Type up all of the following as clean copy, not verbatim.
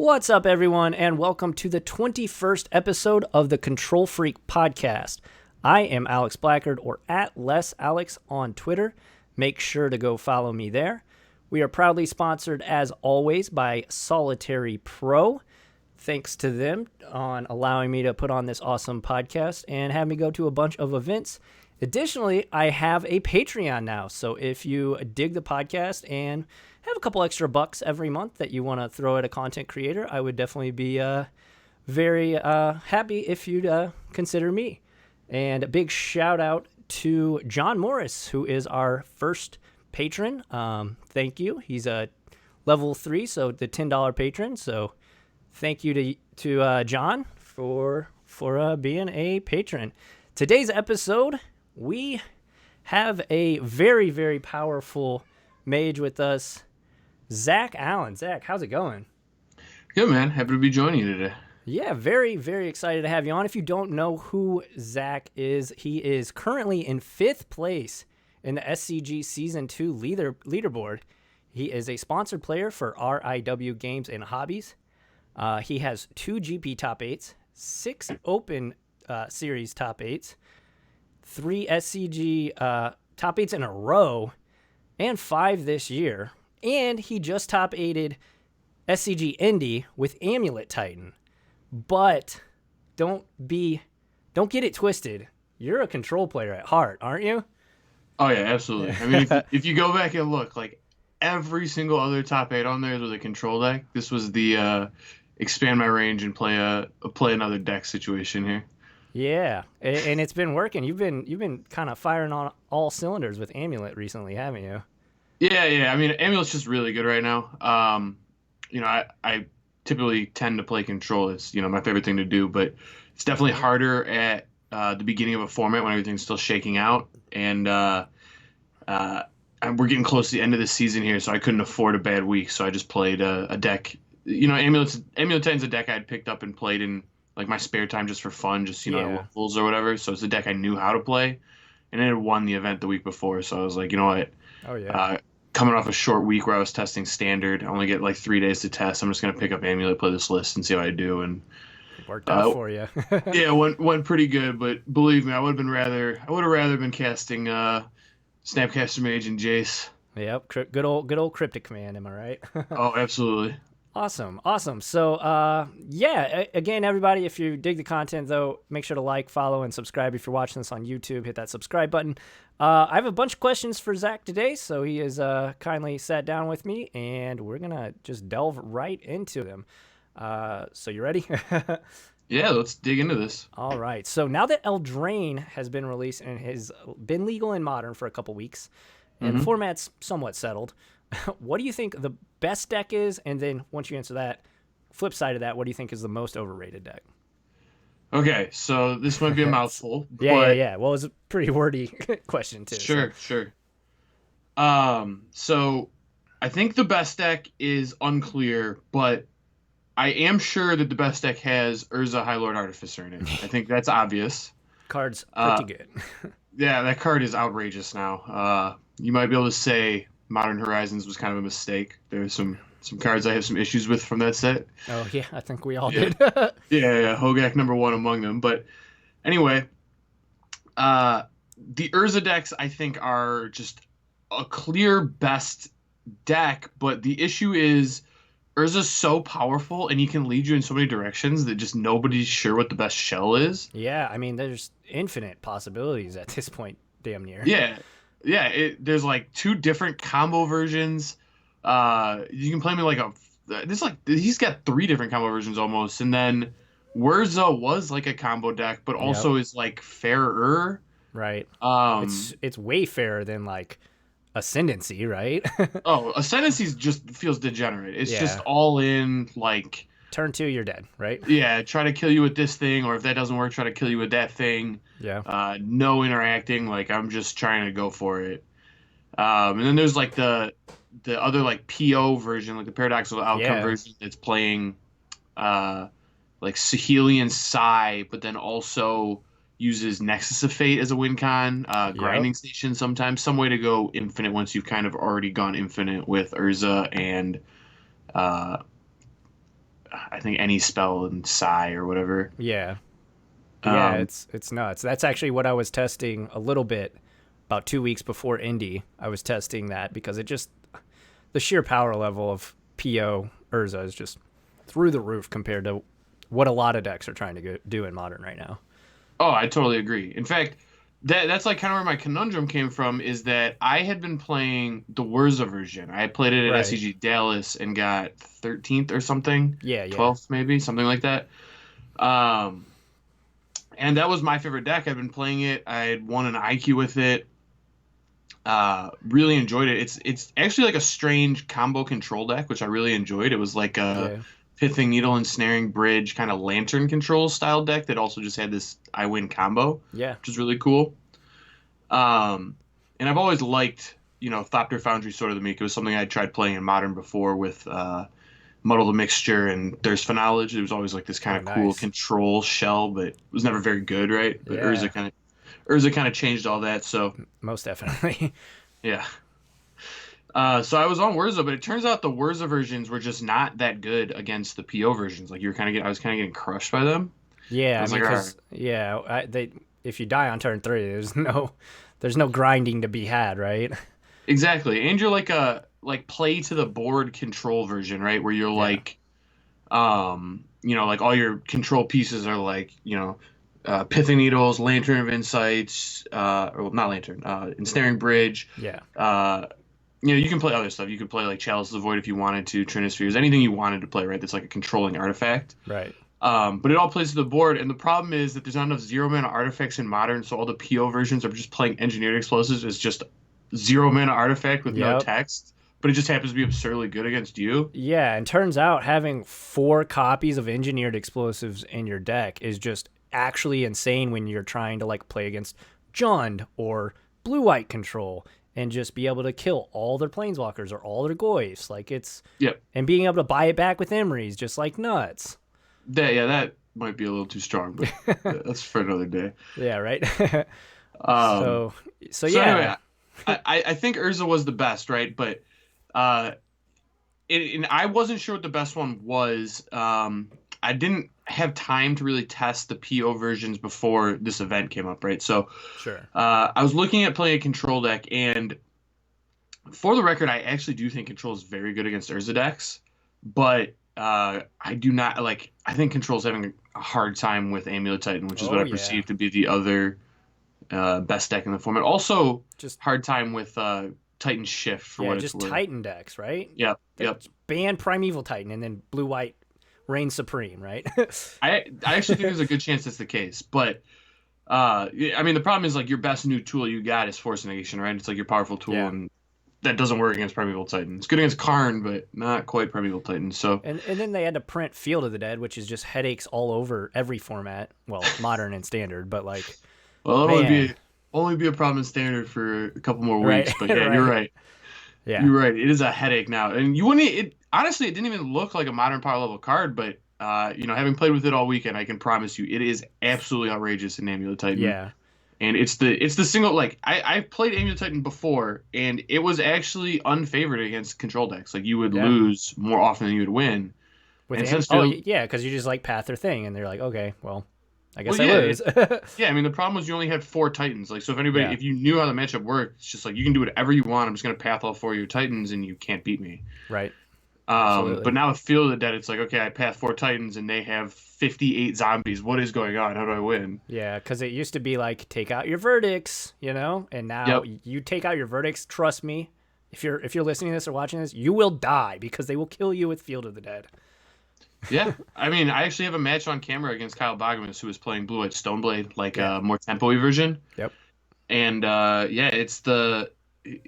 What's up, everyone, and welcome to the 21st episode of the Control Freak Podcast. I am Alex Blackard, or at LessAlex on Twitter. Make sure to go follow me there. We are proudly sponsored, as always, by Solitary Pro. Thanks to them on allowing me to put on this awesome podcast and have me go to a bunch of events. Additionally, I have a Patreon now, so if you dig the podcast and have a couple extra bucks every month that you want to throw at a content creator, I would definitely be very happy if you'd consider me. And a big shout out to John Morris, who is our first patron. Thank you. He's a level 3, so the $10 patron. So thank you to John for being a patron. Today's episode, we have a very, very powerful mage with us, Zach Allen. Zach, how's it going? Good, man. Happy to be joining you today. Yeah, very, very excited to have you on. If you don't know who Zach is, he is currently in 5th place in the SCG Season 2 leaderboard. He is a sponsored player for RIW Games and Hobbies. He has 2 GP top 8s, 6 Open Series top 8s, 3 SCG top 8s in a row, and 5 this year. And he just top 8'd SCG Indy with Amulet Titan. But don't get it twisted. You're a control player at heart, aren't you? Oh yeah, absolutely. I mean, if you go back and look, like every single other top 8 on there is with a control deck. This was the expand my range and play another deck situation here. Yeah, and it's been working. You've been kind of firing on all cylinders with Amulet recently, haven't you? Yeah. I mean, Amulet's just really good right now. I typically tend to play control. It's my favorite thing to do, but it's definitely harder at the beginning of a format when everything's still shaking out, and we're getting close to the end of the season here, so I couldn't afford a bad week, so I just played a deck. Amulet Titan's a deck I'd picked up and played in like my spare time just for fun, just at locals or whatever. So it's a deck I knew how to play, and it had won the event the week before. So I was like, you know what? Oh yeah. Coming off a short week where I was testing standard, I only get like 3 days to test. I'm just gonna pick up Amulet, play this list, and see how I do. And it worked out for you. Yeah, went pretty good. But believe me, I would have rather been casting Snapcaster Mage and Jace. Yep, good old Cryptic Command. Am I right? Oh, absolutely. Awesome. So, again, everybody, if you dig the content, though, make sure to like, follow, and subscribe. If you're watching this on YouTube, hit that subscribe button. I have a bunch of questions for Zach today, so he has kindly sat down with me, and we're going to just delve right into them. So you ready? Yeah, let's dig into this. All right. So now that Eldraine has been released and has been legal in Modern for a couple weeks, and the format's somewhat settled, what do you think the best deck is? And then once you answer that, flip side of that, what do you think is the most overrated deck? Okay, so this might be a mouthful. Yeah. Well, it's a pretty wordy question too. Sure. So I think the best deck is unclear, but I am sure that the best deck has Urza High Lord Artificer in it. I think that's obvious. Card's pretty good. Yeah, that card is outrageous now. You might be able to say Modern Horizons was kind of a mistake. There's some cards I have some issues with from that set. Oh yeah, I think we all did. yeah, Hogak #1 among them. But anyway, the Urza decks I think are just a clear best deck, but the issue is Urza's so powerful and he can lead you in so many directions that just nobody's sure what the best shell is. Yeah, I mean there's infinite possibilities at this point, damn near. Yeah, there's like 2 different combo versions. You can play me he's got 3 different combo versions almost, and then Urza was like a combo deck, but also is like fairer. Right. It's way fairer than like Ascendancy, right? Oh, Ascendancy just feels degenerate. It's just all in like turn 2, you're dead, right? Yeah, try to kill you with this thing, or if that doesn't work, try to kill you with that thing. Yeah. No interacting, like I'm just trying to go for it. And then there's like the other like PO version, like the paradoxical outcome version that's playing like Sahelian Psy, but then also uses Nexus of Fate as a win con, grinding station sometimes, some way to go infinite once you've kind of already gone infinite with Urza and I think any spell and Psy or whatever. Yeah. Yeah, Um, it's nuts. That's actually what I was testing a little bit about 2 weeks before Indy. I was testing that because it just the sheer power level of PO Urza is just through the roof compared to what a lot of decks are trying to do in Modern right now. oh, I totally agree. In fact, that's like kind of where my conundrum came from is that I had been playing the Wurza version. I had played it at Right. SCG Dallas and got 13th or something, Yeah, yeah. 12th maybe, something like that. Um, and that was my favorite deck. I'd been playing it. I had won an IQ with it. Really enjoyed it. It's actually like a strange combo control deck, which I really enjoyed. It was like a Yeah. pithing needle and snaring bridge kind of lantern control style deck that also just had this I win combo, Yeah. which is really cool. Um, and I've always liked, Thopter Foundry Sword of the Meek. It was something I tried playing in Modern before with Muddle the Mixture and Thirst for Knowledge. It was always like this kind Oh, of cool nice. control shell, but it was never very good, right? But Yeah, Urza kind of changed all that. So most definitely. yeah. So I was on Wurza, but it turns out the Wurza versions were just not that good against the PO versions. Like I was kind of getting crushed by them. I Yeah, I was mean, like, all right, because they if you die on turn 3, there's no grinding to be had, right? exactly. And you're like a like play to the board control version, right? Where you're Yeah. like, like all your control pieces are like, Pithing Needles, Lantern of Insights, or not Lantern, Ensnaring Bridge. Yeah. Uh, you can play other stuff. You could play like Chalice of the Void if you wanted to, Trinispheres, anything you wanted to play, right? That's like a controlling artifact. Right. But it all plays to the board, and the problem is that there's not enough zero mana artifacts in Modern, so all the PO versions are just playing Engineered Explosives as just zero mana artifact with no Yep. text, but it just happens to be absurdly good against you. Yeah, and turns out having 4 copies of engineered explosives in your deck is just actually insane when you're trying to like play against Jund or blue white control and just be able to kill all their planeswalkers or all their goyfs. Like it's Yep. and being able to buy it back with Emery's just like nuts. That might be a little too strong, but that's for another day. Yeah, right. Um, so so so yeah. anyway, I think Urza was the best, right? But uh, and I wasn't sure what the best one was. I didn't have time to really test the PO versions before this event came up, right? So Sure. I was looking at playing a control deck, and for the record, I actually do think control is very good against Urza decks, but I do not like. I think control is having a hard time with Amulet Titan, which is what Oh I yeah. perceive to be the other best deck in the format. Also, Just hard time with Titan Shift for yeah, what it's just worth. Titan decks, right? Yep, They yep. ban Primeval Titan and then blue white reigns supreme, right? I actually think there's a good chance that's the case, but I mean the problem is like your best new tool you got is Force Negation, right? It's like your powerful tool, Yeah. and that doesn't work against Primeval Titan. It's good against Karn, but not quite Primeval Titan. So, And then they had to print Field of the Dead, which is just headaches all over every format. Well, modern and standard, but like, well, it'll man, only be a problem in standard for a couple more right, weeks. But yeah, you're right, right. yeah, You're right. It is a headache now, and you wouldn't. It honestly, it didn't even look like a modern power level card, but having played with it all weekend, I can promise you, it is absolutely outrageous in Amulet Titan. yeah, And it's the single like I've played Amulet Titan before, and it was actually unfavored against control decks. Like you would yeah. lose more often than you would win. And since Oh Field, yeah, because you just like path their thing, and they're like, okay, well, I well, guess I yeah, lose. yeah. I mean, the problem was you only had 4 Titans. Like, so Yeah, if you knew how the matchup worked, it's just like you can do whatever you want. I'm just gonna path all 4 of your Titans, and you can't beat me. right, But absolutely. now with Field of the Dead, it's like okay, I path 4 Titans, and they have 58 zombies. What is going on? How do I win? Yeah, because it used to be like take out your verdicts, and now Yep. you take out your verdicts. Trust me, if you're listening to this or watching this, you will die because they will kill you with Field of the Dead. Yeah, I mean, I actually have a match on camera against Kyle Boggamus, who was playing Blue White Stoneblade, like Yeah. a more tempo-y version. Yep. And yeah,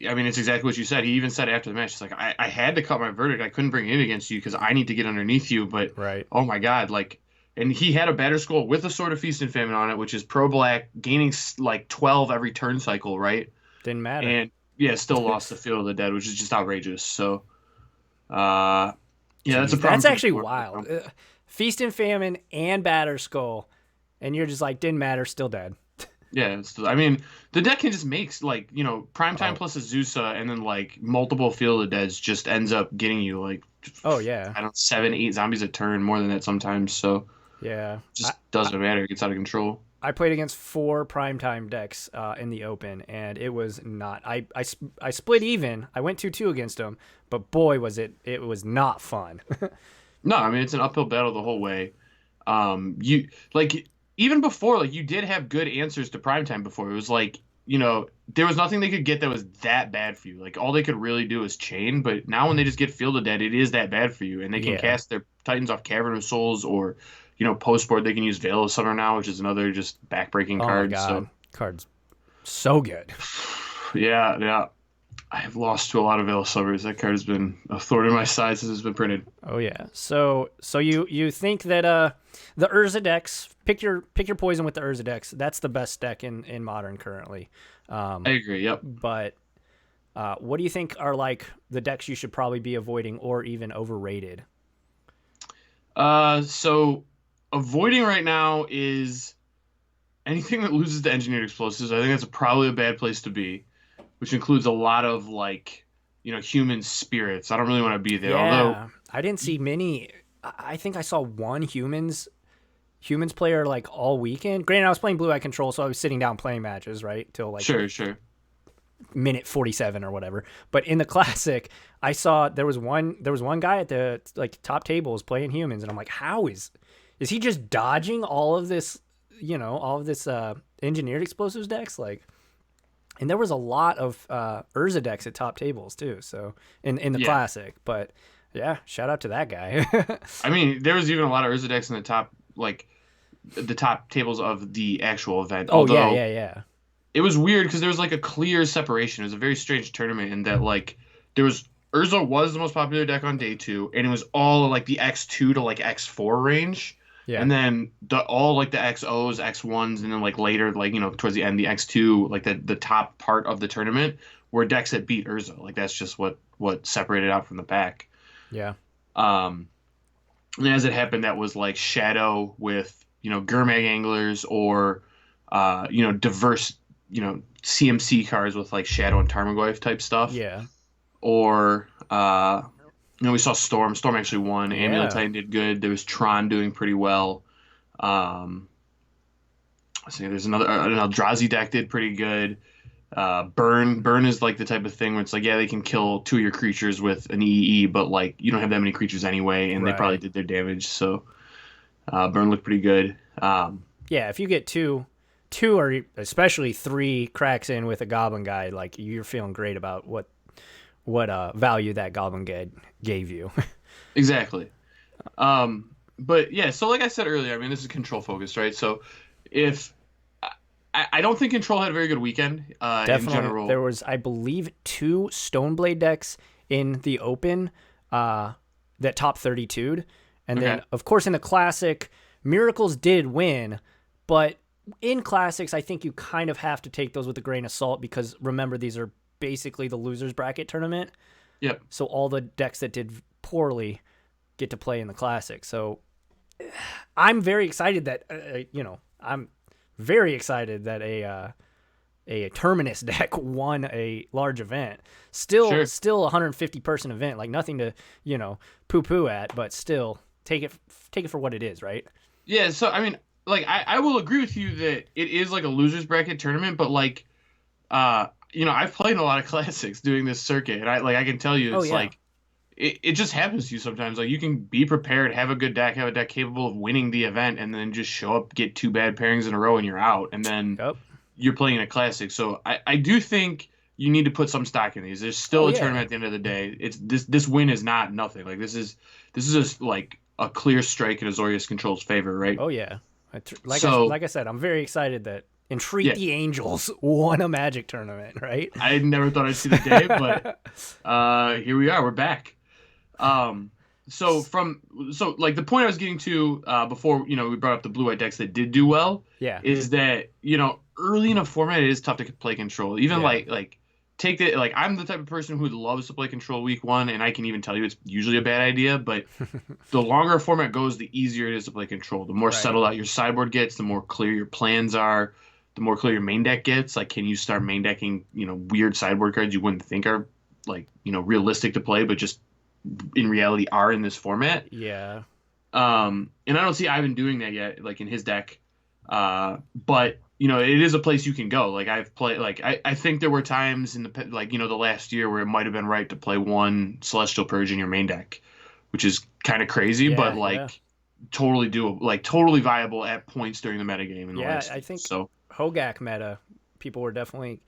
I mean, it's exactly what you said. He even said after the match, it's like, I had to cut my verdict. I couldn't bring it against you because I need to get underneath you. But Right. oh my God, like, and he had a batter skull with a Sword of Feast and Famine on it, which is pro black, gaining like 12 every turn cycle, right? Didn't matter. And yeah, still lost the Field of the Dead, which is just outrageous. So, uh, yeah, that's a Jeez, problem that's for the actually format. wild. Feast and famine and batter skull, and you're just like didn't matter, still dead. Yeah, I mean, the deck can just make like, Primetime Oh, plus Azusa and then like multiple Field of Deads just ends up getting you like, oh yeah, I don't know, 7, 8 zombies a turn, more than that sometimes. So yeah. just doesn't matter. It gets out of control. I played against 4 primetime decks in the open, and it was not. I split even. I went 2-2 against them, but boy, it was not fun. No, I mean it's an uphill battle the whole way. You like even before, like you did have good answers to primetime before. It was like, there was nothing they could get that was that bad for you. Like all they could really do is chain, but now when they just get Field of Dead, it is that bad for you. And they can Yeah. cast their Titans off Cavern of Souls or, post board they can use Veil of Summer now, which is another just backbreaking Oh my card. So god, card's so good. yeah, yeah. I have lost to a lot of Veil of Summers. That card has been a thorn in my side since it's been printed. Oh yeah. So you think that the Urza decks, pick your poison with the Urza decks. That's the best deck in modern currently. I agree. Yep. But what do you think are like the decks you should probably be avoiding or even overrated? So avoiding right now is anything that loses to engineered explosives. I think that's probably a bad place to be, which includes a lot of like, human spirits. I don't really want to be there. Although, Yeah, I didn't see many. I think I saw one humans player like all weekend. Granted, I was playing Blue Eye Control, so I was sitting down playing matches right till like sure, sure. minute 47 or whatever. But in the classic, I saw there was one guy at the like top tables playing humans, and I'm like, how is he just dodging all of this? All of this engineered explosives decks like. And there was a lot of Urza decks at top tables too. So in the Yeah. classic, but yeah, shout out to that guy. I mean, there was even a lot of Urza decks in the top, like the top tables of the actual event. Oh yeah, Although yeah, yeah. it was weird because there was like a clear separation. It was a very strange tournament in that like there was Urza was the most popular deck on day two, and it was all like the X2 to like X4 range. Yeah. And then all like the XOs, X1s, and then like later, like, towards the end, the X2, like the top part of the tournament were decks that beat Urza. Like that's just what separated out from the pack. Yeah. Um, and as it happened, that was like Shadow with, Gurmag Anglers or, diverse, CMC cards with like Shadow and Tarmogoyf type stuff. Yeah. Or, we saw Storm. Storm actually won. Amulet Yeah. Titan did good. There was Tron doing pretty well. Let's see, there's an Eldrazi deck did pretty good. Burn is like the type of thing where it's like, yeah, they can kill 2 of your creatures with an EE, but like you don't have that many creatures anyway, and they probably Right. did their damage. So Burn looked pretty good. Yeah. If you get two or especially 3 cracks in with a goblin guy, like you're feeling great about what value that goblin guide gave you. Exactly. But yeah, so like I said earlier, I mean, this is control focused, right? So if I don't think control had a very good weekend in Definitely, general. there was, I believe, 2 Stoneblade decks in the open that top 32'd. And then, Okay. of course, in the Classic, Miracles did win. But in Classics, I think you kind of have to take those with a grain of salt because, remember, these are basically the loser's bracket tournament. Yep. So all the decks that did poorly get to play in the Classic. So I'm very excited that, I'm very excied that a Terminus deck won a large event. Sure. Still a 150 person event, like nothing to, poo poo at, but still take it for what it is, right? Yeah, so I mean, like I will agree with you that it is like a losers bracket tournament, but like I've played in a lot of classics doing this circuit, and I can tell you Oh it's yeah. like it just happens to you sometimes. Like you can be prepared, have a good deck, have a deck capable of winning the event, and then just show up, get 2 bad pairings in a row, and you're out. And then Yep. you're playing in a classic. So I do think you need to put some stock in these. There's still Oh a yeah. tournament at the end of the day. It's this win is not nothing. Like this is just like a clear strike in Azorius Control's favor, right? Oh yeah. So Like I said, I'm very excited that Entreat yeah, the Angels won a Magic tournament, right? I never thought I'd see the day, but here we are. We're back. So like the point I was getting to before we brought up the blue white decks that did do well Yeah. is that early in a format it is tough to play control. Even Yeah. like take the like I'm the type of person who loves to play control week 1, and I can even tell you it's usually a bad idea. But the longer a format goes, the easier it is to play control. The more Right. settled out your sideboard gets, the more clear your plans are. the more clear your main deck gets. Like, can you start main decking, weird sideboard cards you wouldn't think are like, realistic to play, but just in reality are in this format. Yeah. And I don't see Ivan doing that yet, like in his deck. But it is a place you can go. Like I've played, like I think there were times in the last year where it might have been right to play one Celestial Purge in your main deck, which is kind of crazy, but Yeah, like yeah. totally doable, like totally viable at points during the metagame in the Yeah, last I year. think So, Hogak meta, people were definitely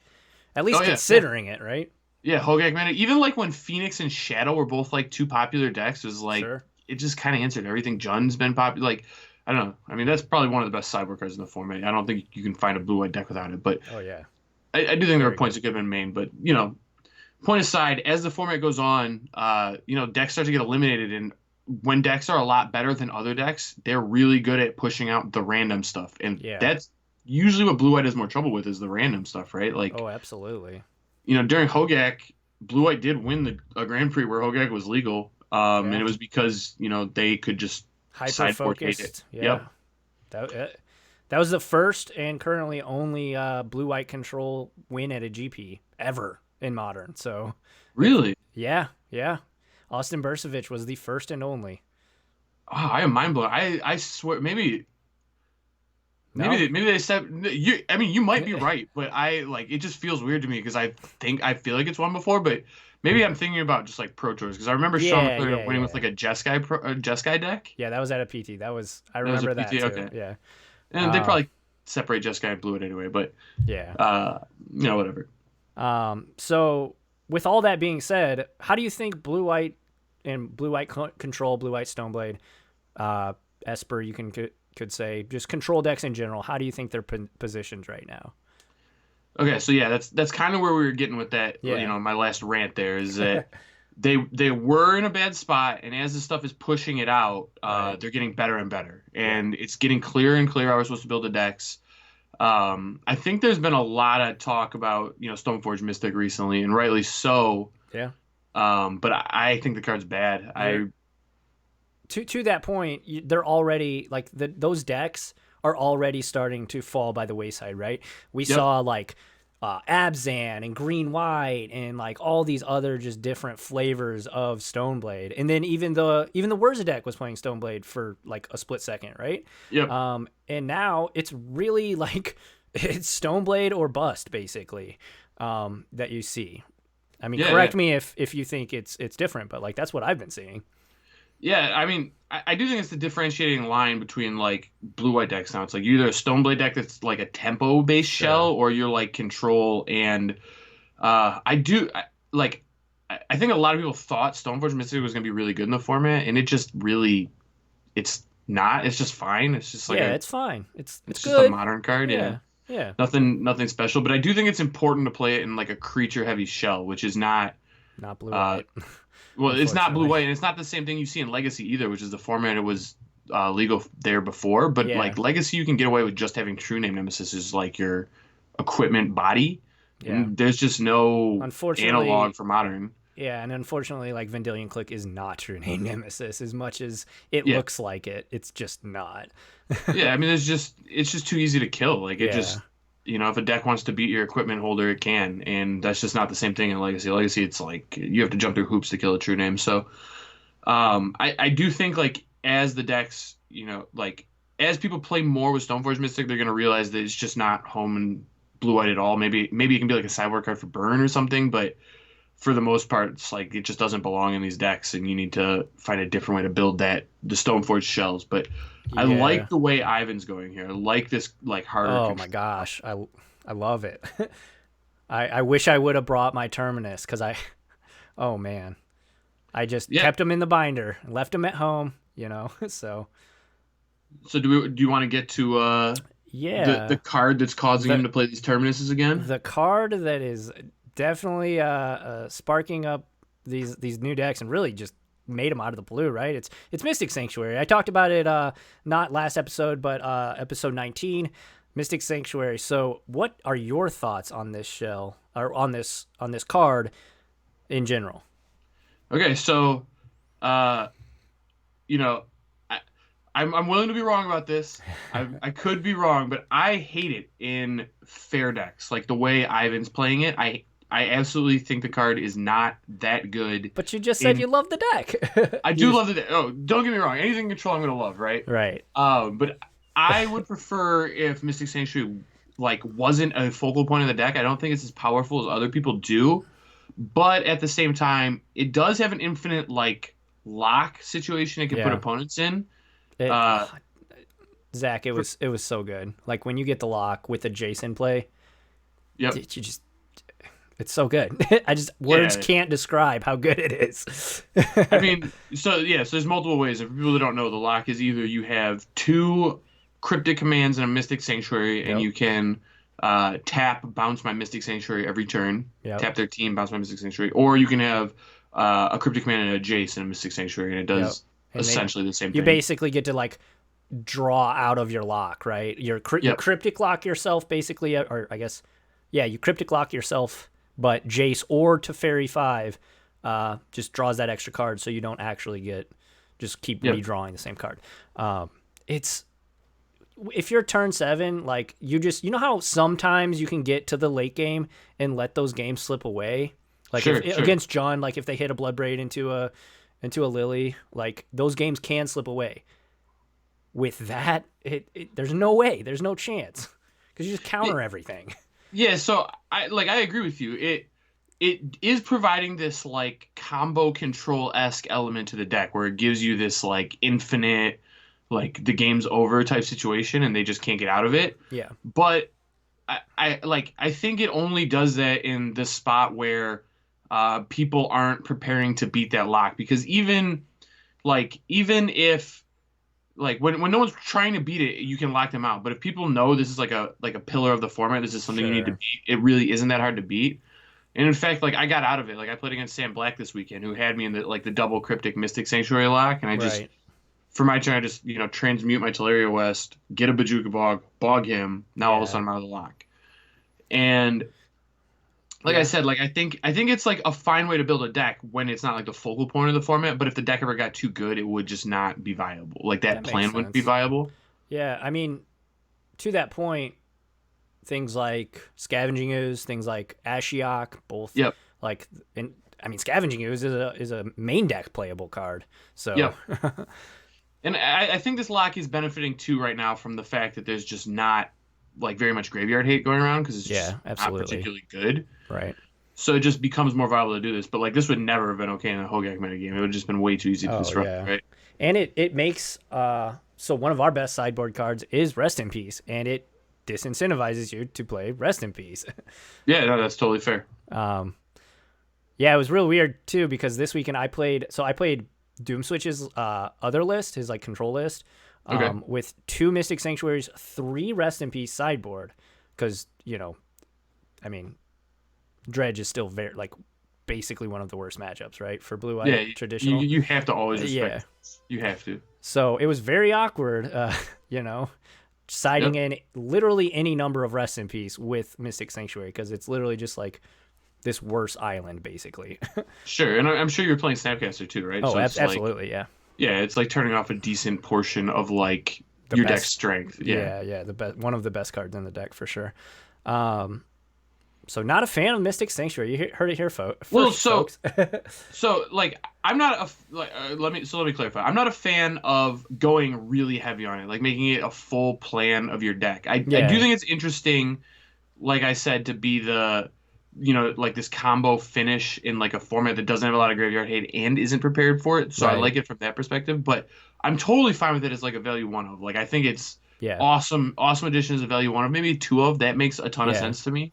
at oh least yeah, yeah, considering it, right? yeah. Hogak mana, even like when Phoenix and Shadow were both like two popular decks, it was like Sure. it just kind of answered everything. Jun's been popular. Like I don't know. I mean, that's probably one of the best sideboard cards in the format. I don't think you can find a blue white deck without it, but Oh yeah. I do think there were Very points good. that could have been made. But point aside, as the format goes on, decks start to get eliminated, and when decks are a lot better than other decks, they're really good at pushing out the random stuff, and Yeah. that's usually what blue white has more trouble with is the random stuff, right? Like, Oh, absolutely. during Hogak, blue white did win a Grand Prix where Hogak was legal, and Yeah. it was because they could just Hyper sideboard hate it. focused. Yeah. Yep. That was the first and currently only blue white control win at a GP ever in modern. So it's Really? yeah, yeah. Austin Bursavich was the first and only. Oh, I am mind blown. I swear No. maybe they said you. I mean, you might be right, but I like it just feels weird to me because I feel like it's won before, but maybe I'm thinking about just like Pro Tours because I remember Sean Yeah, McClure yeah, winning with yeah. like a Jeskai deck. Yeah, that was at a PT. That was I That was a remember that PT. too. Okay, Yeah. and they Um probably separate Jeskai and Blue It anyway, but yeah. whatever. So with all that being said, how do you think blue white and blue white control, blue white Stoneblade, Esper, you could say just control decks in general, how do you think they're positioned right now? Okay, so yeah, that's kind of where we were getting with that. Yeah. My last rant there is that they were in a bad spot, and as this stuff is pushing it out, Right. they're getting better and better, Yeah. and it's getting clearer and clearer how we're supposed to build the decks. I think there's been a lot of talk about Stoneforge Mystic recently, and rightly so. Yeah. But I think the card's bad. You're to that point, they're already like those decks are already starting to fall by the wayside, right? We Yep. saw like Abzan and Green White and like all these other just different flavors of Stoneblade, and then even the Wurza deck was playing Stoneblade for like a split second, right? Yep. And now it's really like it's Stoneblade or bust basically that you see. I mean, Yeah. Yeah. correct me if you think it's different, but like that's what I've been seeing. Yeah, I mean, I do think it's the differentiating line between like blue white decks now. It's like you're either a Stoneblade deck that's like a tempo based shell, Sure. or you're like control. And like I think a lot of people thought Stoneforge Mystic was gonna be really good in the format, and it just really it's not. It's just fine. It's just like Yeah, it's fine. It's it's just a good. modern card. Yeah, Yeah. Yeah. nothing special. But I do think it's important to play it in like a creature heavy shell, which is not. Not blue Uh, white. Well, it's not blue Unfortunately. white, and it's not the same thing you see in Legacy either, which is the format it was legal there before. But Yeah. like Legacy, you can get away with just having True Name Nemesis as like your equipment body, Yeah. and there's just no analog Unfortunately, for modern. yeah, and unfortunately, like Vendilion Click is not True Name Nemesis as much as it Yeah, looks like it. It's just not. yeah. I mean, it's just too easy to kill. Like it Yeah. just if a deck wants to beat your equipment holder, it can, and that's just not the same thing in Legacy. Legacy, it's like you have to jump through hoops to kill a True Name. So I do think like as the decks, like as people play more with Stoneforge Mystic, they're gonna realize that it's just not home and blue white at all. Maybe it can be like a sideboard card for burn or something, but for the most part, it's like it just doesn't belong in these decks, and you need to find a different way to build the Stoneforge shells. But I Yeah. like the way Ivan's going here. I like this like harder Oh my control. gosh, I love it. I wish I would have brought my Terminus because I oh man, I just Yeah. kept him in the binder, left him at home, you know. So So do you want to get to the yeah, card that's causing him the to play these Terminuses again? the card that is definitely sparking up these new decks and really just made them out of the blue, right? It's Mystic Sanctuary. I talked about it not last episode, but episode 19, Mystic Sanctuary. So, what are your thoughts on this shell or on this card in general? Okay, so uh, you know, I, I'm willing to be wrong about this. I could be wrong, but I hate it in fair decks. Like the way Ivan's playing it, I absolutely think the card is not that good. But you just said you love the deck. I do love the deck. Oh, don't get me wrong. Anything control, I'm gonna love, right? Right. But I would prefer if Mystic Sanctuary like wasn't a focal point of the deck. I don't think it's as powerful as other people do, but at the same time, it does have an infinite like lock situation it can put opponents in. Zach, it was so good. Like when you get the lock with a Jason play, yep. It's so good. Words can't describe how good it is. I mean, so there's multiple ways. And for people that don't know, the lock is either you have 2 cryptic commands and a Mystic Sanctuary, and you can tap, bounce my Mystic Sanctuary every turn. Yep. Tap 13, bounce my Mystic Sanctuary. Or you can have a cryptic command and a Jace and a Mystic Sanctuary, and it does essentially the same thing. You basically get to like draw out of your lock, right? You cryptic lock yourself basically, or I guess, you cryptic lock yourself, but Jace or Teferi 5 just draws that extra card, so you don't actually keep redrawing the same card. If you're turn 7, like you know how sometimes you can get to the late game and let those games slip away, like against John, like if they hit a Bloodbraid into a Lily, like those games can slip away. With that, there's no way, there's no chance, because you just counter everything. Yeah, so I agree with you. It is providing this like combo control-esque element to the deck where it gives you this like infinite, like the game's over type situation and they just can't get out of it. Yeah. But I think it only does that in the spot where people aren't preparing to beat that lock, because even if like when no one's trying to beat it, you can lock them out. But if people know this is like a pillar of the format, this is something you need to beat, it really isn't that hard to beat. And in fact, like I got out of it. Like I played against Sam Black this weekend, who had me in the double cryptic Mystic Sanctuary lock, and I just for my turn I just transmute my Teleria West, get a Bajuka bog him. Now all of a sudden I'm out of the lock. And I said, like I think it's like a fine way to build a deck when it's not like the focal point of the format. But if the deck ever got too good, it would just not be viable. Like that plan wouldn't be viable. Yeah, I mean, to that point, things like Scavenging Ooze, things like Ashiok, both. Yep. Like, and I mean, Scavenging Ooze is a main deck playable card. So. Yeah. And I think this lock is benefiting too right now from the fact that there's just not like very much graveyard hate going around, because it's just not particularly good. Right. So it just becomes more viable to do this. But like this would never have been okay in a Hogak metagame. It would have just been way too easy to construct, right? And it makes so one of our best sideboard cards is Rest in Peace, and it disincentivizes you to play Rest in Peace. Yeah, no, that's totally fair. Yeah, it was real weird too, because this weekend I played Doom Switch's other list, his like control list, with 2 Mystic Sanctuaries, 3 Rest in Peace sideboard, because I mean, Dredge is still very like basically one of the worst matchups, right, for blue white traditional. You have to always respect. You have to. So it was very awkward, siding in literally any number of Rest in Peace with Mystic Sanctuary, because it's literally just like this worse island, basically. Sure, and I'm sure you're playing Snapcaster too, right? Oh, so absolutely, yeah. Yeah, it's like turning off a decent portion of like your deck's strength. Yeah, one of the best cards in the deck for sure. So not a fan of Mystic Sanctuary. You heard it here, folks. So like I'm not let me clarify. I'm not a fan of going really heavy on it, like making it a full plan of your deck. I do think it's interesting, like I said, to be the like this combo finish in like a format that doesn't have a lot of graveyard hate and isn't prepared for it. So I like it from that perspective, but I'm totally fine with it as like a value 1 of. Like I think it's awesome addition as a value 1 of, maybe 2 of. That makes a ton of sense to me.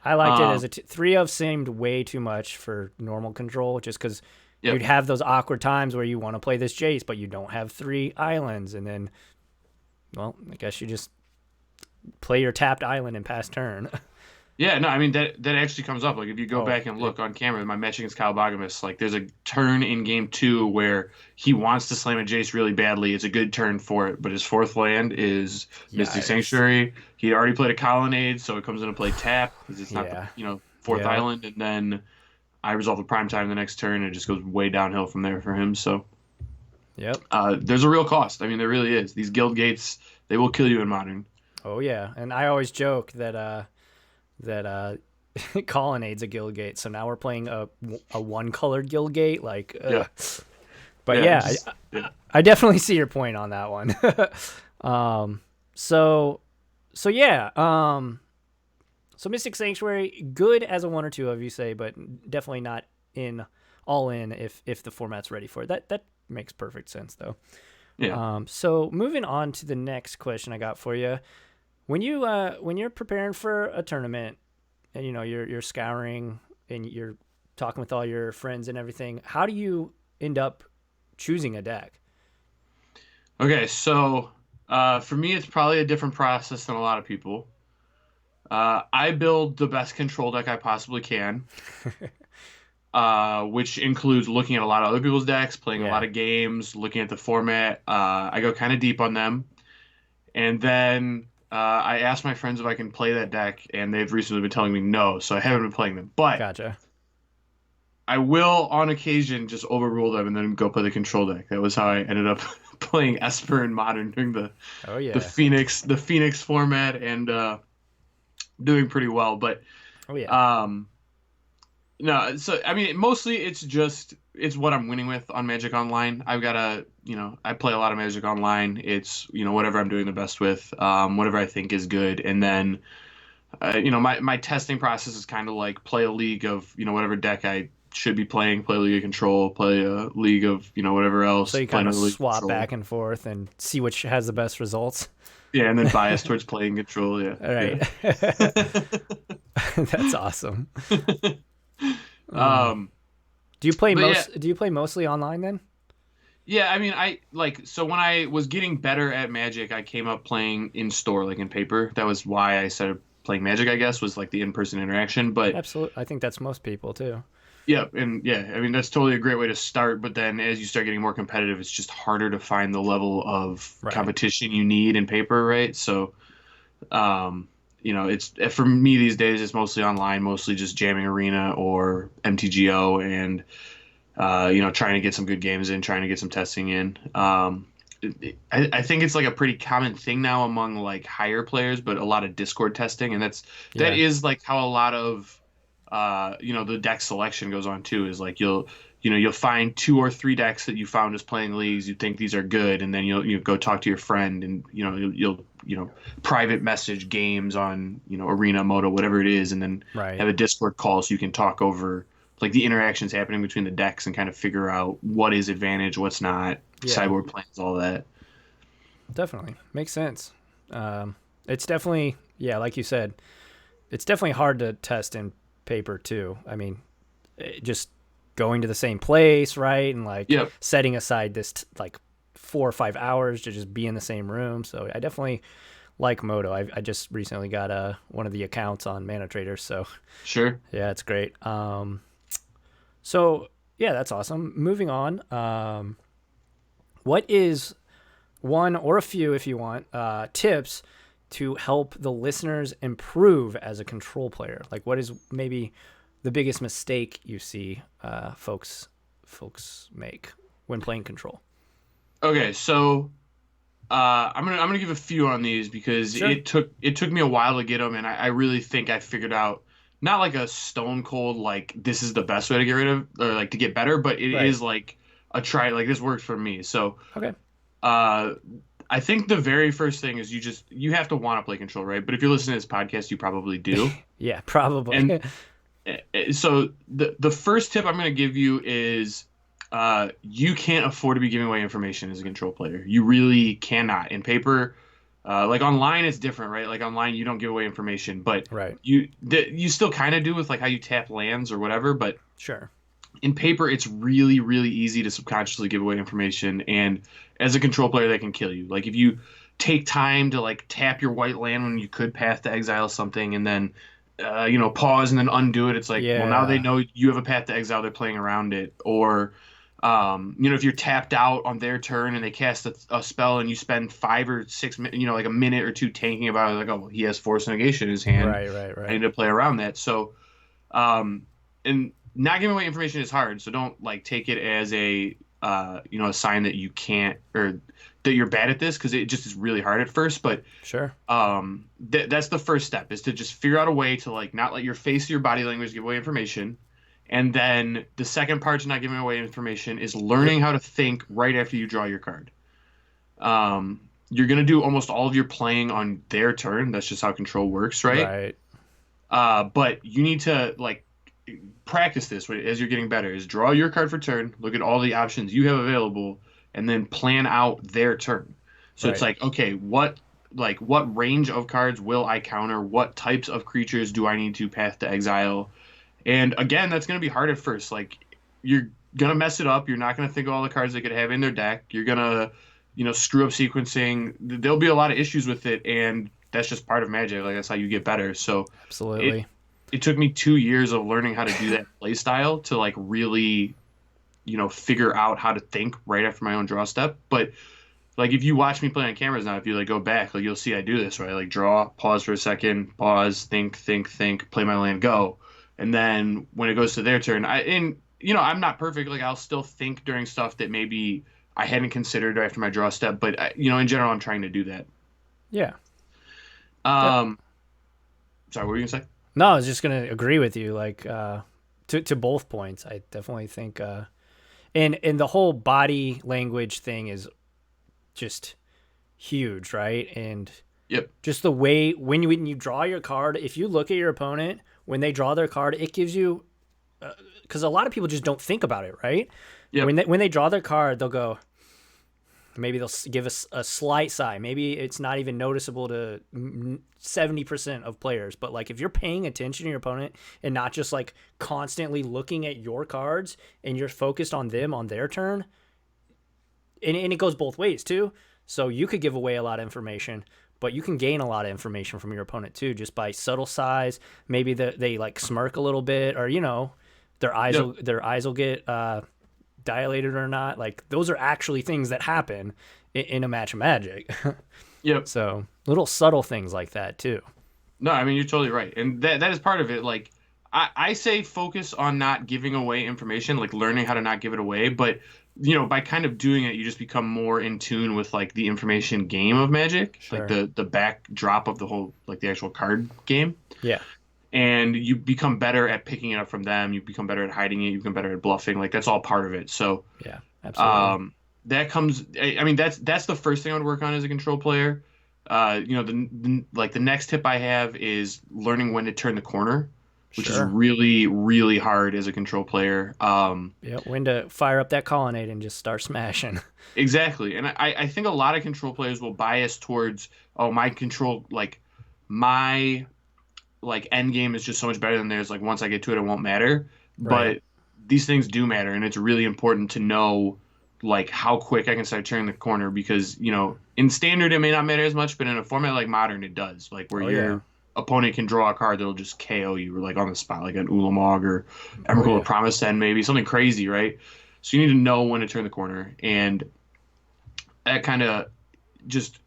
I liked it as a 3 of seemed way too much for normal control, just because you'd have those awkward times where you want to play this Jace, but you don't have 3 islands, and then, well, I guess you just play your tapped island and pass turn. Yeah, no, I mean, that actually comes up. Like, if you go back and look on camera, my match against Kyle Bagamus, like, there's a turn in game 2 where he wants to slam a Jace really badly. It's a good turn for it, but his 4th land is Mystic Sanctuary. He already played a Colonnade, so it comes into play tap, because it's not the 4th island, and then I resolve the prime time the next turn, and it just goes way downhill from there for him, so... Yep. There's a real cost. I mean, there really is. These guild gates, they will kill you in Modern. Oh yeah, and I always joke that Colonnade's a guild gate, so now we're playing a one colored guild gate. Like, Yeah. but Yeah. yeah, Yeah. I definitely see your point on that one. um, so so yeah, so Mystic Sanctuary, good as a 1 or 2 of you say, but definitely not in all in if the format's ready for it. That makes perfect sense though. Yeah. So moving on to the next question I got for you. When you're preparing for a tournament and you're scouring and you're talking with all your friends and everything, how do you end up choosing a deck? Okay. So for me, it's probably a different process than a lot of people. I build the best control deck I possibly can, which includes looking at a lot of other people's decks, playing a lot Yeah, of games, looking at the format. I go kind of deep on them. And then I asked my friends if I can play that deck, and they've recently been telling me no, so I haven't been playing them. But gotcha. I will, on occasion, just overrule them and then go play the control deck. That was how I ended up playing Esper in Modern, doing Oh the yeah, Phoenix format, and doing pretty well. But oh yeah, um, no, so I mean, mostly it's what I'm winning with on Magic Online. I've got I play a lot of Magic Online. It's whatever I'm doing the best with, whatever I think is good, and then my testing process is kind of like play a league of whatever deck I should be playing, play a league of control, play a league of whatever so else, you play kind of another league of swap control. back and forth and see which has the best results. Yeah, and then bias towards playing control. Yeah, All right. yeah. That's awesome. um, but yeah, Do you play mostly online then? yeah. I mean, so when I was getting better at Magic, I came up playing in store, like in paper. That was why I started playing Magic. I guess was like the in-person interaction. But Absolutely. I think that's most people too. yeah, and yeah, I mean that's totally a great way to start. But then as you start getting more competitive, it's just harder to find the level of Right. competition you need in paper, right? So, it's for me these days. It's mostly online, mostly just jamming Arena or MTGO, and trying to get some good games in, trying to get some testing in. I think it's like a pretty common thing now among like higher players, but a lot of Discord testing, and that Yeah. is like how a lot of the deck selection goes on too. Is like you'll find 2 or 3 decks that you found as playing leagues. You think these are good, and then you'll go talk to your friend, and you'll private message games on Arena, Moto, whatever it is, and then Right. have a Discord call so you can talk over like the interactions happening between the decks and kind of figure out what is advantage, what's not, Yeah. sideboard plans, all that. Definitely makes sense. It's definitely, yeah, like you said, it's definitely hard to test in paper too. I mean, just going to the same place, right, and like Yep. setting aside this like 4 or 5 hours to just be in the same room. So I definitely like Moto. I just recently got one of the accounts on Mana Trader, so Sure. yeah, it's great. So yeah, that's awesome. Moving on. What is one or a few, if you want, tips to help the listeners improve as a control player? Like, what is maybe the biggest mistake you see folks make when playing control? Okay, so I'm gonna give a few on these because Sure. it took me a while to get them, and I really think I figured out not like a stone cold like this is the best way to get rid of or like to get better, but it Right. is like a try like this works for me. So Okay. uh, I think the very first thing is you have to want to play control, right? But if you're listening to this podcast, you probably do. Yeah, probably. And so the first tip I'm going to give you is you can't afford to be giving away information as a control player. You really cannot. In paper, like online, it's different, right? Like online, you don't give away information, but Right. you still kind of do with like how you tap lands or whatever. But Sure. in paper, it's really really easy to subconsciously give away information, and as a control player, that can kill you. Like if you take time to like tap your white land when you could path to exile something, and then pause and then undo it. It's like, well, now they Yeah. know you have a path to exile. They're playing around it. Or, if you're tapped out on their turn and they cast a spell and you spend 5 or 6 minutes, like a minute or two tanking about it, like, oh, well, he has Force Negation in his hand. Right. Right. I need Right. to play around that. So, and not giving away information is hard. So don't like take it as a a sign that you can't or that you're bad at this because it just is really hard at first. But Sure. that's the first step is to just figure out a way to like not let your face or your body language give away information. And then the second part to not giving away information is learning how to think right after you draw your card. You're going to do almost all of your playing on their turn. That's just how control works, right? Right. But you need to like practice this as you're getting better is draw your card for turn, look at all the options you have available, and then plan out their turn. So it's Right. like, okay, what range of cards will I counter? What types of creatures do I need to path to exile? And again, that's going to be hard at first. Like you're going to mess it up. You're not going to think of all the cards they could have in their deck. You're going to, screw up sequencing. There'll be a lot of issues with it, and that's just part of Magic. Like that's how you get better. So Absolutely. it took me 2 years of learning how to do that play style to like really, figure out how to think right after my own draw step. But like if you watch me play on cameras now, if you like go back, like you'll see I do this, right? Like draw, pause for a second, pause, think, play my land, go. And then when it goes to their turn, I'm not perfect. Like I'll still think during stuff that maybe I hadn't considered after my draw step, but in general, I'm trying to do that. Yeah. Yep. Sorry, what were you gonna say? No, I was just gonna agree with you. Like, to both points, I definitely think, and the whole body language thing is just huge, right? And Yep. just the way when you draw your card, if you look at your opponent when they draw their card, it gives you, because a lot of people just don't think about it, right? Yep. When they draw their card, they'll go. Maybe they'll give us a slight sigh. Maybe it's not even noticeable to 70% of players. But like if you're paying attention to your opponent and not just like constantly looking at your cards and you're focused on them on their turn, and it goes both ways too. So you could give away a lot of information, but you can gain a lot of information from your opponent too, just by subtle sighs. Maybe they like smirk a little bit, or their eyes will get dilated or not. Like those are actually things that happen in a match of Magic. Yep. So little subtle things like that too. No, I mean you're totally right, and that is part of it. Like I say, focus on not giving away information, like learning how to not give it away. But by kind of doing it, you just become more in tune with like the information game of Magic, Sure. like the backdrop of the whole like the actual card game. Yeah. And you become better at picking it up from them. You become better at hiding it. You become better at bluffing. Like that's all part of it. So Yeah, absolutely. that comes. I mean, that's the first thing I would work on as a control player. The next tip I have is learning when to turn the corner, which is Sure. really really hard as a control player. Yeah, when to fire up that colonnade and just start smashing. Exactly, and I think a lot of control players will bias towards my control my end game is just so much better than theirs. Like once I get to it, it won't matter. Right. But these things do matter, and it's really important to know like how quick I can start turning the corner because in standard it may not matter as much, but in a format like modern it does. Like where your opponent can draw a card that'll just KO you or like on the spot, like an Ulamog or Emrakul of Promise End, maybe something crazy, right? So you need to know when to turn the corner, and that kind of just.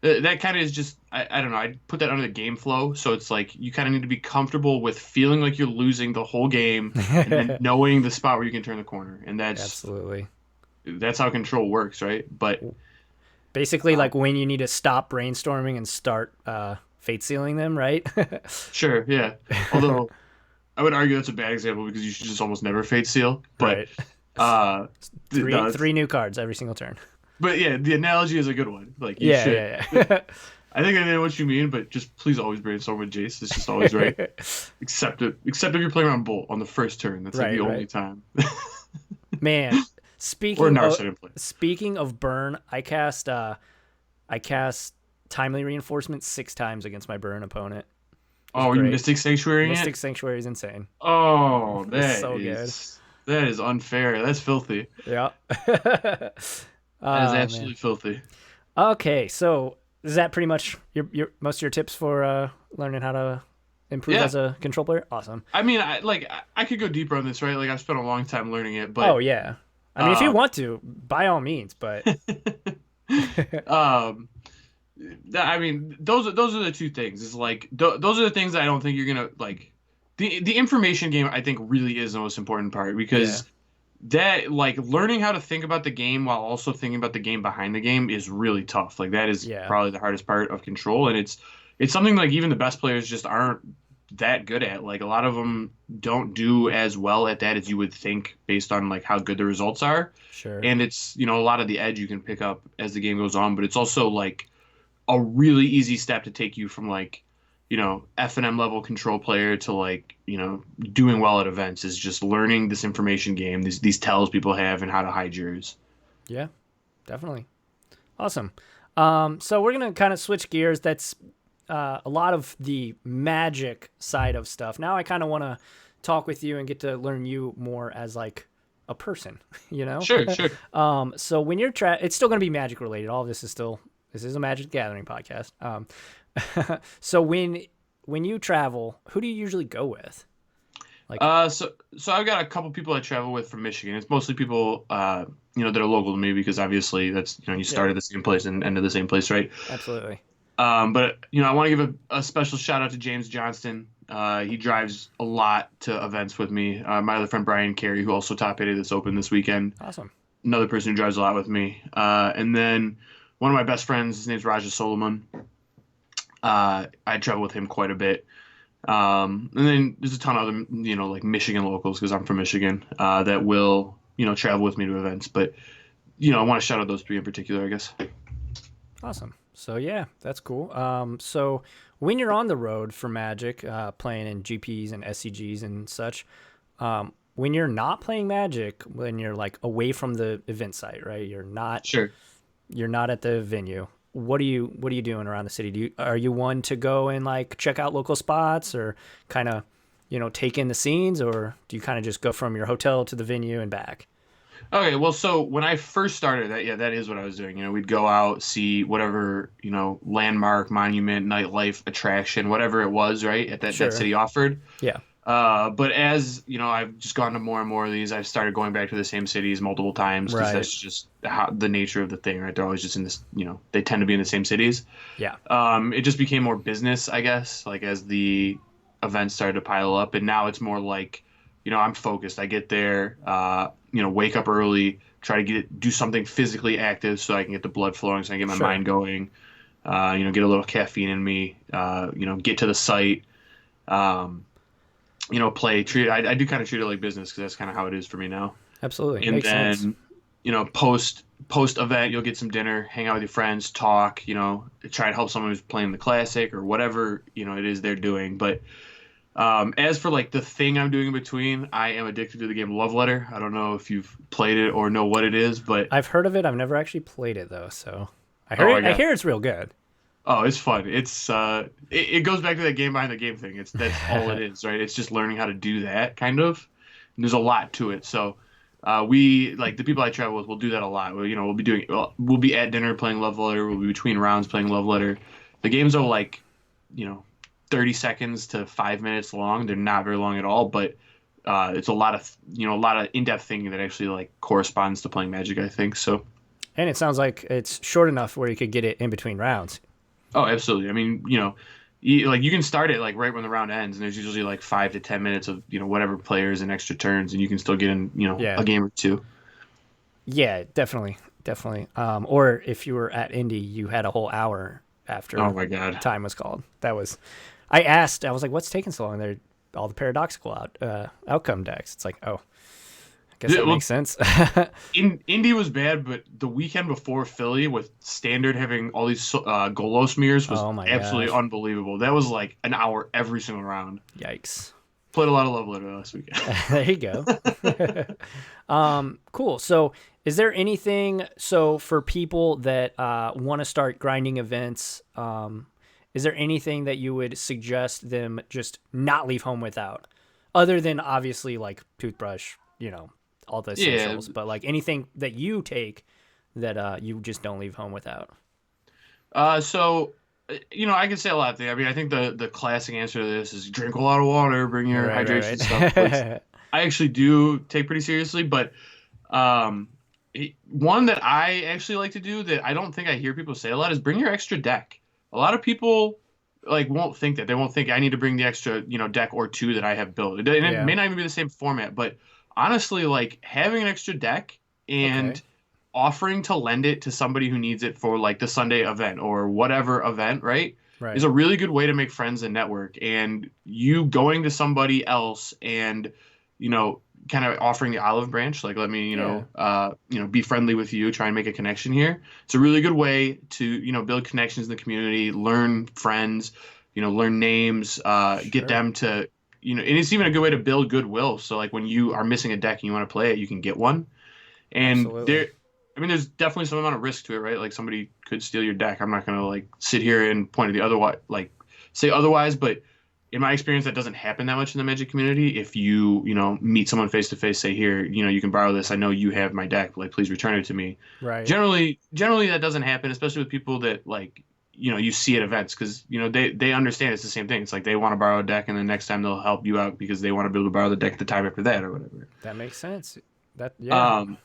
That kind of is just, I don't know, I put that under the game flow. So it's like you kind of need to be comfortable with feeling like you're losing the whole game and then knowing the spot where you can turn the corner. And Absolutely. that's how control works, right? But basically like when you need to stop brainstorming and start fate sealing them, right? Sure, yeah. Although I would argue that's a bad example because you should just almost never fate seal. But right. Three new cards every single turn. But yeah, the analogy is a good one. Like you Yeah, should. yeah. I think I know what you mean, but just please always brainstorm with Jace. It's just always right. Except if you're playing around Bolt on the first turn. That's like the only time. Man, speaking of burn, I cast timely reinforcement 6 times against my burn opponent. Oh, you Mystic Sanctuary? Mystic Sanctuary is insane. Oh, that so is good. That is unfair. That's filthy. Yeah. That is absolutely filthy. Okay, so is that pretty much your most of your tips for learning how to improve as a control player? Awesome. I mean, I could go deeper on this, right? Like I've spent a long time learning it, but oh yeah. I mean, if you want to, by all means, but I mean, those are the two things. Is like those are the things that I don't think you're gonna like. The information game I think really is the most important part because that like learning how to think about the game while also thinking about the game behind the game is really tough. Like that is Yeah, probably the hardest part of Control, and it's something like even the best players just aren't that good at. Like a lot of them don't do as well at that as you would think based on like how good the results are. sure. And it's, a lot of the edge you can pick up as the game goes on, but it's also like a really easy step to take you from like, F&M level Control player to like, doing well at events is just learning this information game, these tells people have and how to hide yours. Yeah, definitely. Awesome. So we're gonna kind of switch gears. That's a lot of the magic side of stuff. Now I kind of want to talk with you and get to learn you more as like a person, you know? Sure, sure. So when you're it's still going to be magic related. All of this is a Magic the Gathering podcast. So when you travel, who do you usually go with? Like, So I've got a couple people I travel with from Michigan. It's mostly people, that are local to me because obviously that's, you start at the same place and end at the same place, right? absolutely. But I want to give a special shout out to James Johnston. He drives a lot to events with me. My other friend Brian Carey, who also top aided this open this weekend. Awesome. Another person who drives a lot with me. And then one of my best friends, his name's Raja Solomon. I travel with him quite a bit. And then there's a ton of other, like Michigan locals, because I'm from Michigan, that will, travel with me to events. But, I want to shout out those three in particular, I guess. Awesome. So yeah, that's cool. So when you're on the road for Magic, playing in GPs and SCGs and such, when you're not playing Magic, when you're like away from the event site, right? Sure. You're not at the venue. What are you doing around the city? Are you one to go and like check out local spots or kind of, take in the scenes, or do you kind of just go from your hotel to the venue and back? Okay, well, so when I first started that is what I was doing. We'd go out, see whatever, landmark, monument, nightlife, attraction, whatever it was, right, at that Sure. city offered. Yeah. But as, I've just gone to more and more of these, I've started going back to the same cities multiple times because Right. that's just the nature of the thing, right? They're always just in this, they tend to be in the same cities. Yeah. It just became more business, I guess, like as the events started to pile up. And now it's more like, I'm focused. I get there, wake up early, try to do something physically active so I can get the blood flowing, so I can get my Sure. mind going, get a little caffeine in me, get to the site, treat. I do kind of treat it like business because that's kind of how it is for me now. Absolutely. And Makes then, sense. post event, you'll get some dinner, hang out with your friends, talk, try and help someone who's playing the classic or whatever, it is they're doing. But as for like the thing I'm doing in between, I am addicted to the game Love Letter. I don't know if you've played it or know what it is, but I've heard of it. I've never actually played it though, so I oh heard my I God. hear it's real good. Oh, it's fun. It goes back to that game behind the game thing. That's all it is, right? It's just learning how to do that kind of. And there's a lot to it. So we like the people I travel with will do that a lot. We'll be at dinner playing Love Letter. We'll be between rounds playing Love Letter. The games are like, 30 seconds to 5 minutes long. They're not very long at all, but it's a lot of in-depth thinking that actually like corresponds to playing Magic, I think. So. And it sounds like it's short enough where you could get it in between rounds. Oh, absolutely. I mean, you can start it like right when the round ends, and there's usually like 5 to 10 minutes of whatever players and extra turns, and you can still get in Yeah. a game or two. Yeah, definitely. Or if you were at Indy, you had a whole hour after Oh my God. time was called. I was like, what's taking so long? They're all the paradoxical outcome decks. It's like, oh, I guess that makes sense. Indy was bad, but the weekend before Philly with Standard having all these Golos mirrors was Oh my absolutely gosh. unbelievable. That was like an hour every single round. Yikes. Played a lot of Love Letter last weekend. There you go. Cool. So is there anything, so for people that want to start grinding events, is there anything that you would suggest them just not leave home without? Other than obviously like toothbrush, all the Yeah. essentials, but like anything that you take that you just don't leave home without. I can say a lot of things. I mean, I think the classic answer to this is drink a lot of water, bring your hydration stuff. Which I actually do take pretty seriously, but one that I actually like to do that I don't think I hear people say a lot is bring your extra deck. A lot of people like won't think that. They won't think I need to bring the extra, deck or two that I have built. And it Yeah. may not even be the same format, but honestly, like having an extra deck Okay. and offering to lend it to somebody who needs it for like the Sunday event or whatever event, right? Is Right. a really good way to make friends and network. And you going to somebody else and, you know, kind of offering the olive branch, like let me, Yeah. be friendly with you, try and make a connection here. It's a really good way to, build connections in the community, learn friends, learn names, get Sure. them to, and it's even a good way to build goodwill. So like when you are missing a deck and you want to play it, you can get one. And Absolutely. I mean, there's definitely some amount of risk to it, right? Like somebody could steal your deck. I'm not gonna like sit here and point to the otherwise, like say otherwise, but in my experience, that doesn't happen that much in the Magic community. If you, meet someone face to face, say, here, you can borrow this. I know you have my deck. Like, please return it to me. Right. Generally that doesn't happen, especially with people that like, you see at events because, they understand it's the same thing. It's like they want to borrow a deck and the next time they'll help you out because they want to be able to borrow the deck the time after that or whatever. That makes sense. Yeah. Um,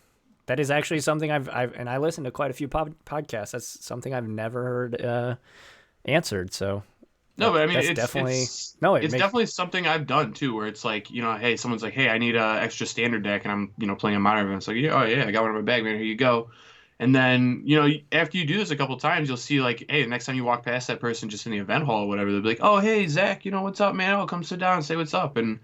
That is actually something and I listen to quite a few podcasts. That's something I've never heard answered. So No, but I mean, that's it's definitely it's no. It it's makes definitely something I've done too, where it's like, hey, someone's like, hey, I need a extra standard deck, and I'm, playing a modern event. It's like, yeah, oh yeah, I got one in my bag, man. Here you go. And then, after you do this a couple times, you'll see like, hey, the next time you walk past that person just in the event hall or whatever, they'll be like, oh, hey, Zach, what's up, man? Oh, come sit down and say what's up. And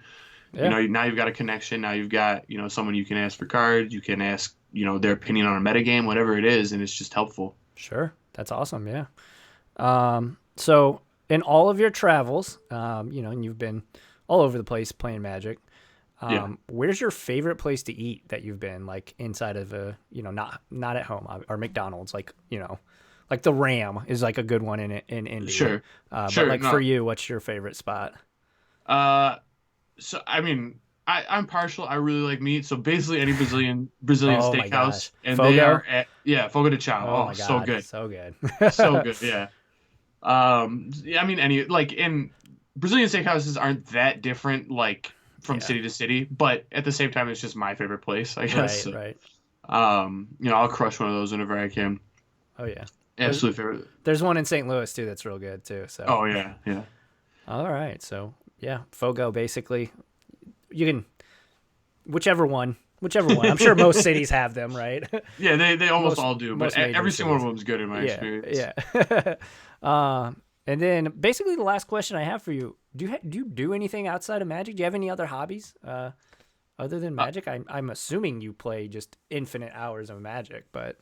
yeah. now you've got a connection. Now you've got, someone you can ask for cards. You can ask, their opinion on a metagame, whatever it is, and it's just helpful. Sure. That's awesome. Yeah. So in all of your travels, and you've been all over the place playing Magic. Yeah. Where's your favorite place to eat that you've been, like inside of a, not at home or McDonald's, like, like the Ram is like a good one in India. Sure. But Sure. like for No. you, what's your favorite spot? Uh, So I mean, I'm partial. I really like meat. So basically, any Brazilian Oh my steakhouse, gosh, and they Fogo. are at Fogo de Chao. Oh Oh, my so God, good, so good. so good. Yeah. Yeah, I mean, any like in Brazilian steakhouses aren't that different, like from Yeah. city to city, but at the same time, it's just my favorite place, I guess. Right. So, Right. I'll crush one of those whenever I can. Oh yeah. There's Absolute favorite. there's one in St. Louis too that's real good too. So Oh yeah, yeah, all right. So yeah, Fogo basically you can whichever one. Whichever one. I'm sure most cities have them, right? yeah. They almost most all do, but most major every single one cities. of them's good in my Yeah, experience. yeah. And then basically the last question I have for you: do you do anything outside of Magic? Do you have any other hobbies other than Uh, Magic? I'm assuming you play just infinite hours of Magic, but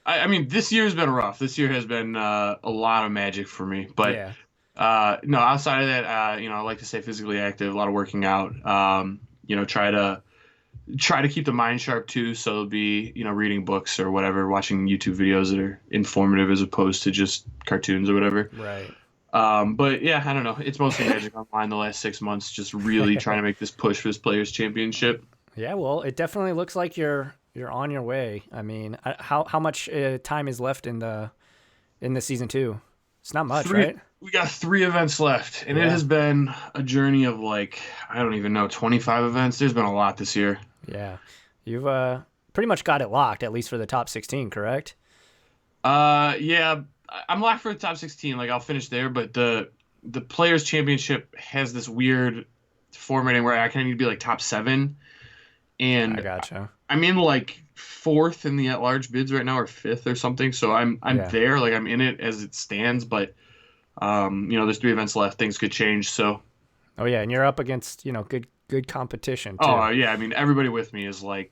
I mean, this year's been rough. This year has been a lot of Magic for me. But yeah, no, outside of that, I like to stay physically active, a lot of working out. Try to keep the mind sharp too. So it'll be, reading books or whatever, watching YouTube videos that are informative as opposed to just cartoons or whatever. right. But yeah, I don't know. It's mostly Magic Online the last 6 months, just really trying to make this push for this Players Championship. Yeah, well, it definitely looks like you're on your way. I mean, how much time is left in the season two? It's not much, Three, right? we got 3 events left, and it Yeah, has been a journey of like, I don't even know, 25 events. There's been a lot this year. yeah. You've pretty much got it locked, at least for the top 16, correct? Yeah, I'm locked for the top 16. Like I'll finish there, but the Players Championship has this weird formatting where I kind of need to be like top 7, I and gotcha. I'm in like fourth in the at-large bids right now, or fifth or something. So I'm Yeah. there, like I'm in it as it stands, but there's 3 events left. Things could change, so. Oh yeah, and you're up against good competition too. Oh yeah, I mean everybody with me is like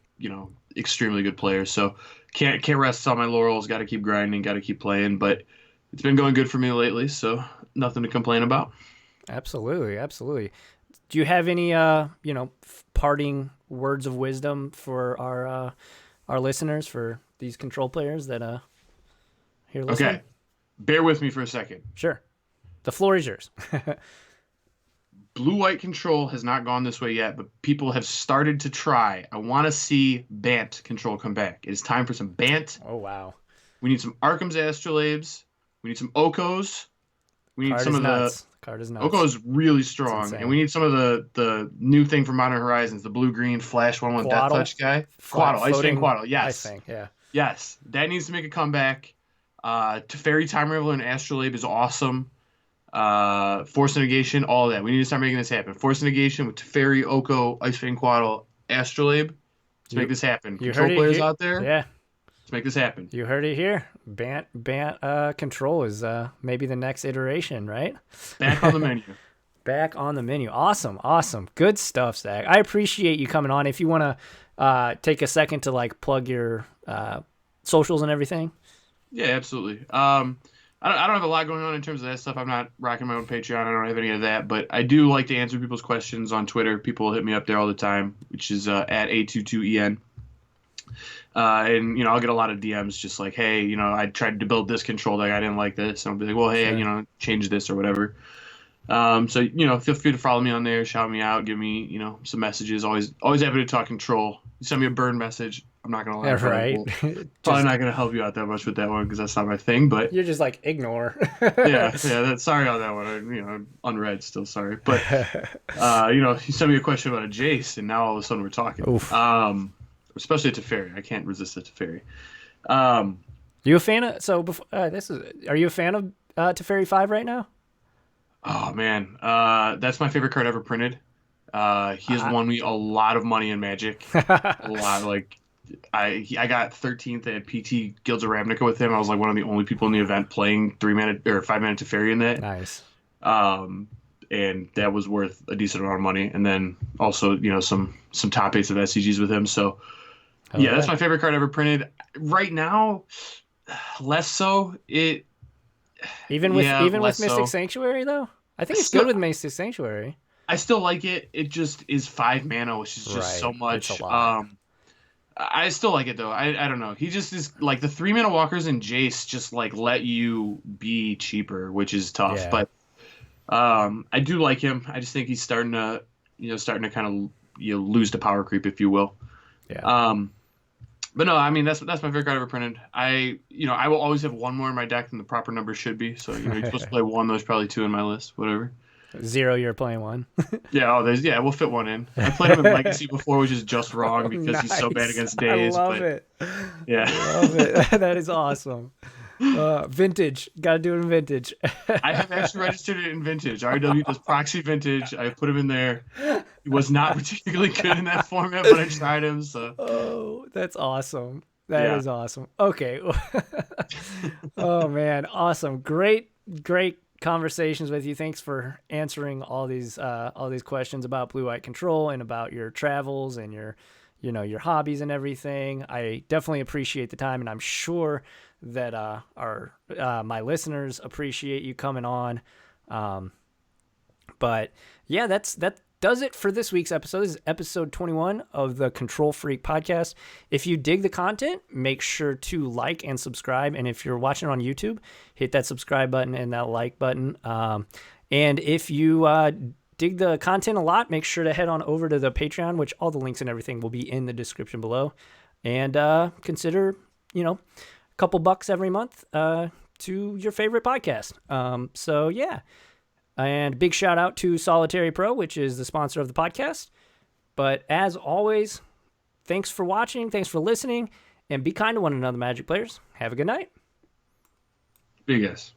extremely good players, so can't rest on my laurels. Got to keep grinding, got to keep playing. But it's been going good for me lately, so nothing to complain about. Absolutely, absolutely. Do you have any parting words of wisdom for our listeners, for these control players that here listening? Okay, bear with me for a second. Sure. The floor is yours. Blue white control has not gone this way yet, but people have started to try. I want to see Bant control come back. It is time for some Bant. Oh wow. We need some Arkham's Astrolabes. We need some Okos. We need Card some is of nuts. Card is nuts. Oko is really It's strong, and insane. we need some of the new thing from Modern Horizons, the blue green flash 1/1 Death Quaddle, Touch guy, flat Quaddle, Ice Fang floating Quaddle. ice Yes, thing. Yeah. yes, that needs to make a comeback. Teferi Time Raveler and Astrolabe is awesome. Force Negation, all of that. We need to start making this happen. Force Negation with Teferi, Oko, Ice Fang Quaddle, Astrolabe. Let's make this happen. You Control heard it players here. out there, Yeah, let's make this happen. you heard it here. Bant control is maybe the next iteration, right? Back on the menu. Back on the menu. Awesome. Good stuff, Zach. I appreciate you coming on. If you want to take a second to like plug your socials and everything. Yeah, absolutely. I don't have a lot going on in terms of that stuff. I'm not rocking my own Patreon. I don't have any of that, but I do like to answer people's questions on Twitter. People hit me up there all the time, which is at A22EN. And, I'll get a lot of DMs just like, hey, I tried to build this control deck. I didn't like this. And I'll be like, well, hey, Sure. change this or whatever. So, feel free to follow me on there, shout me out, give me, some messages. Always happy to talk control. You send me a burn message. I'm not going to lie. Yeah, right. Probably not going to help you out that much with that one because that's not my thing, but You're just like, ignore. sorry on that one. Unread still, sorry. But, you send me a question about a Jace and now all of a sudden we're talking. Oof. Especially a Teferi. I can't resist a Teferi. You a fan of, so before, are you a fan of Teferi 5 right now? Oh man, that's my favorite card ever printed. He has won me a lot of money in Magic. A lot. Like I got 13th at PT Guilds of Ravnica with him. I was like one of the only people in the event playing 3-mana or 5-mana Teferi in that. Nice. And that was worth a decent amount of money. And then also, some top 8s of SCGs with him. So that's my favorite card ever printed. Right now, less so. Even with Mystic so. Sanctuary though, I think it's good with Mystic Sanctuary. I still like it. It just is 5 mana, which is just so much. It's a lot. I still like it though. I don't know. He just is like the 3-mana walkers and Jace just like let you be cheaper, which is tough. Yeah. But I do like him. I just think he's starting to kind of lose the power creep, if you will. Yeah. But no, I mean that's my favorite card ever printed. I will always have one more in my deck than the proper number should be. So you're supposed to play one. There's probably 2 in my list. Whatever. 0, you're playing 1. We'll fit 1 in. I played him in Legacy before, which is just wrong because he's so bad against days. I love it. Yeah, I love it. That is awesome. Vintage, got to do it in Vintage. I have actually registered it in Vintage. RW does proxy Vintage. I put him in there. He was not particularly good in that format, but I tried him. So. Oh, that's awesome. That is awesome. Okay. Oh man, awesome. Great conversations with you. Thanks for answering all these questions about blue-white control and about your travels and your hobbies and everything. I definitely appreciate the time, and I'm sure that my listeners appreciate you coming on. But yeah, that does it for this week's episode. This is episode 21 of the Control Freak podcast. If you dig the content, make sure to like and subscribe. And if you're watching on YouTube, hit that subscribe button and that like button. And if you dig the content a lot, make sure to head on over to the Patreon, which all the links and everything will be in the description below. And consider, a couple bucks every month to your favorite podcast. So yeah. And big shout out to Solitary Pro, which is the sponsor of the podcast. But as always, thanks for watching, thanks for listening, and be kind to one another, Magic players. Have a good night. Big yes.